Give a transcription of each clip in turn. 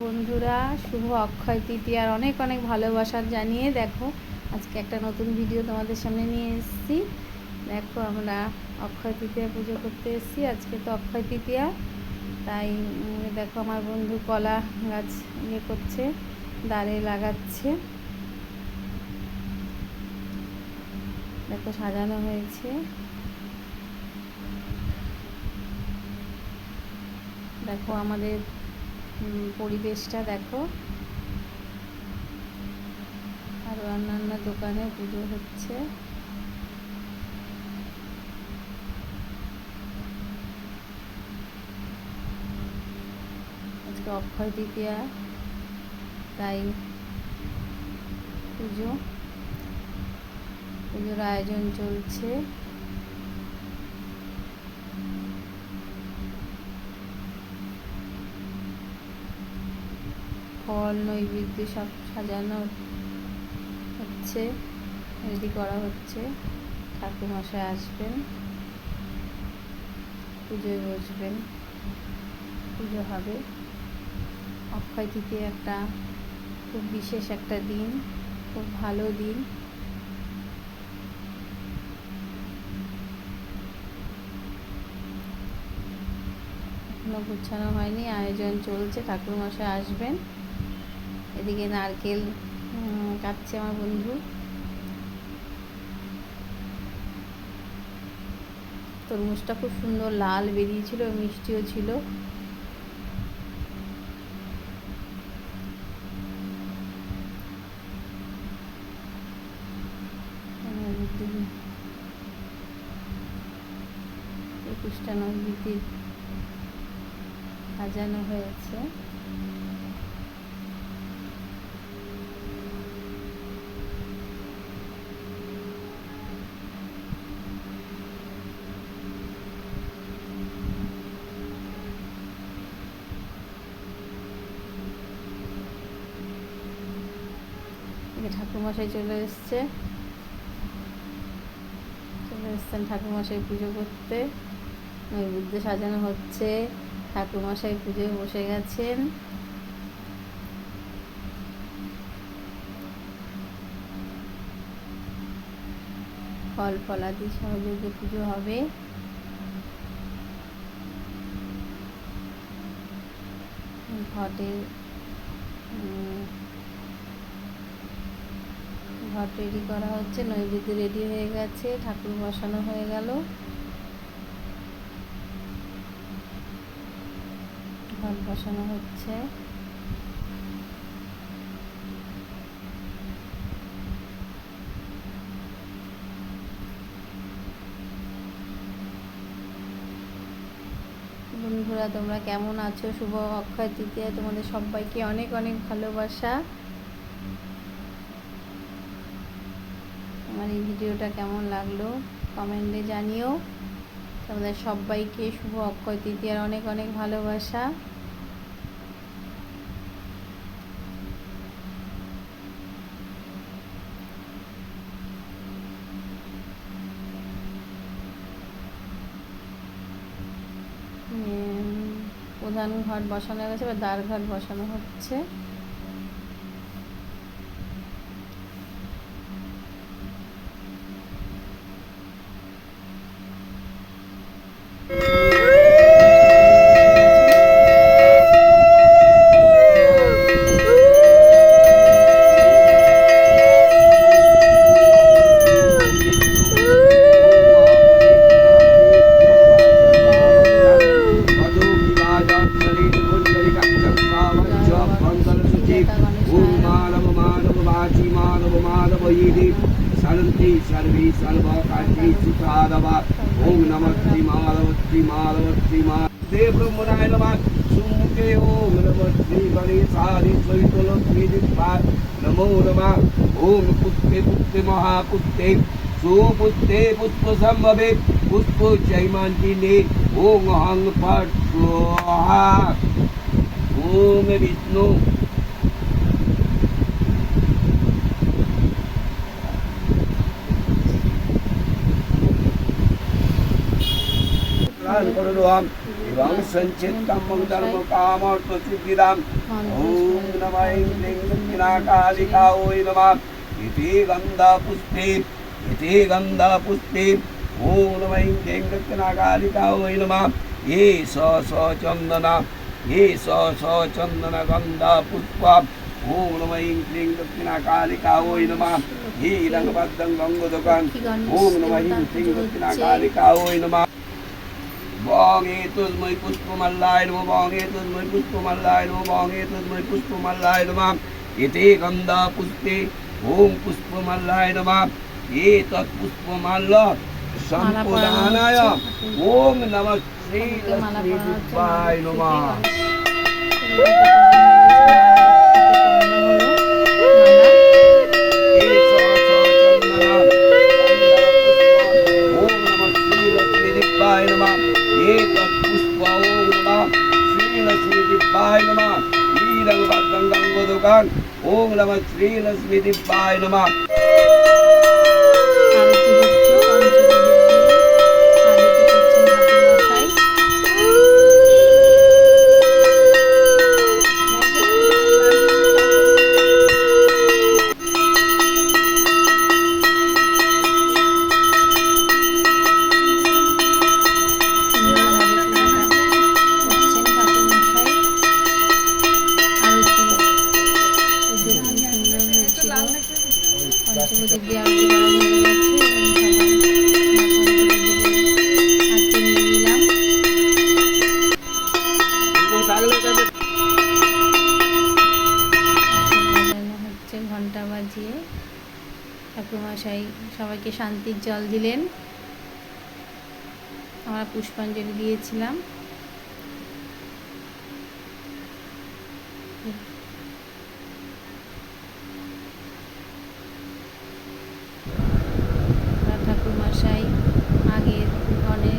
বন্ধুরা, শুভ অক্ষয় তৃতীয়ার অনেক অনেক ভালোবাসা জানিয়ে দেখো আজকে একটা নতুন ভিডিও তোমাদের সামনে নিয়ে এসেছি। দেখো আমরা অক্ষয় তৃতীয়া পুজো করতে এসেছি। আজকে তো অক্ষয় তৃতীয়া, তাই দেখো আমার বন্ধু কলা গাছ করছে, দাঁড়ে লাগাচ্ছে। দেখো সাজানো হয়েছে। দেখো আমাদের পরিবেশটা দেখো। আর অন্যান্য দোকানে পুজো হচ্ছে। আজকে অক্ষয় তৃতীয়া, তাই পুজোর আয়োজন চলছে। ফল নৈবেদ্য সব সাজানো হচ্ছে, রেডি করা হচ্ছে। ঠাকুরমশাই আসবেন, পুজোয় বসবেন, পুজো হবে। অক্ষয় তৃতীয়া একটা খুব বিশেষ একটা দিন, খুব ভালো দিন। এখনো গুছানো হয়নি, আয়োজন চলছে। ঠাকুরমশাই আসবেন। এদিকে নারকেল কাটছে আমার বন্ধু। তরমুজটা খুব সুন্দর লাল বেরিয়েছিল, মিষ্টিও ছিল। একুশটা নৈবেদ্য সাজানো হয়েছে। ঠাকুরমশাই চলে এসছেন ঠাকুরমশাই পুজো করতে। নৈবেদ্য সাজানো হচ্ছে, ঠাকুরমশাই পুজোয় বসে গেছেন। ফল ফলাদি সহযোগে পুজো হবে। ঘট রেডি করা হচ্ছে, নৈবেদ্য রেডি হয়ে গেছে, ঠাকুর বসানো হয়ে গেল। ঘট বসানো হচ্ছে। বন্ধুরা, তোমরা কেমন আছো? শুভ অক্ষয় তৃতীয়া তোমাদের সবাইকে অনেক অনেক ভালোবাসা। আমার এই ভিডিওটা কেমন লাগলো কমেন্টে জানিও। তোমাদের সবাইকে শুভ অক্ষয় তৃতীয়ার অনেক অনেক ভালোবাসা। প্রধান ঘট বসানো হয়ে গেছে, এবার দ্বার ঘট বসানো হচ্ছে। सर्वे सर्वे सर्वकार्ये सुखादवा। ओम नमः श्री माधव देव ब्रह्मणाय नमः। सुमुखे ओम नमः श्री गणेशाय स्वैतलक्ष्मी दिव्याय नमो नमः। ओम पुत्ते पुत्ते महापुत्ते सुपुत्ते पुष्पसंभवे पुष्प जयमान्तिने ओम हंग फट स्वाहा। ओम विष्णु রং সঞ্চিত কাম্যং ধর্ম কামর্থ সিদ্ধিদাম ওম নমঃ ঐং ক্লীং দক্ষিণাকালিকা ওই নমঃ ইতি গন্ধা পুষ্পে ওম নমঃ ঐং ক্লীং দক্ষিণাকালিকা ওই নমঃ এ স চন্দন গন্ধা পুষ্প ওম নমঃ ঐং ক্লীং দক্ষিণাকালিকা ওই নমঃ হে রঙ্গবদ্ধং গঙ্গোদকান ওম নমঃ ঐং ক্লীং দক্ষিণাকালিকা ওই নমঃ বঙ্গে তস্मै পুষ্পমাল্যায় নমঃ বঙ্গে তস্मै পুষ্পমাল্যায় নমঃ বঙ্গে তস্मै পুষ্পমাল্যায় নমঃ এতে গন্ধা পুষ্পে ওম পুষ্পমাল্যায় নমঃ এতৎ পুষ্পমাল্য সম্পদানায় ওম নমঃ শ্রী লক্ষ্মী দেবায় নমঃ ओम नमः श्री लक्ष्मी दिव्याय नमः পঞ্চপ্রদীপ দিয়ে আরতি করা হয়ে গেছে হচ্ছে ঘন্টা বাজিয়ে ঠাকুরমশাই সবাইকে শান্তির জল দিলেন, আমরা পুষ্পাঞ্জলি দিয়েছিলাম। ঠাকুরমশাই আগে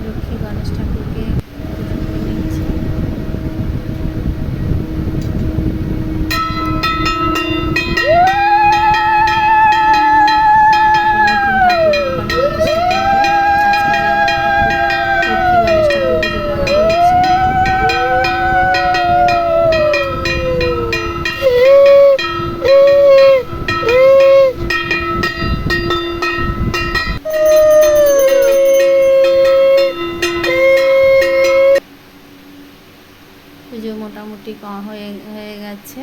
লক্ষ্মী গণেশ ঠাকুরকে পুজো করে নিয়েছি। পুজো মোটামুটি হয়ে গেছে।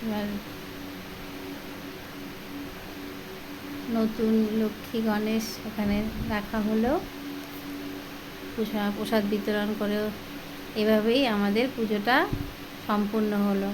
এবার নতুন লক্ষ্মী গণেশ এখানে রাখা হলো, প্রসাদ বিতরণ করেও এভাবেই আমাদের পুজোটা সম্পূর্ণ হলো।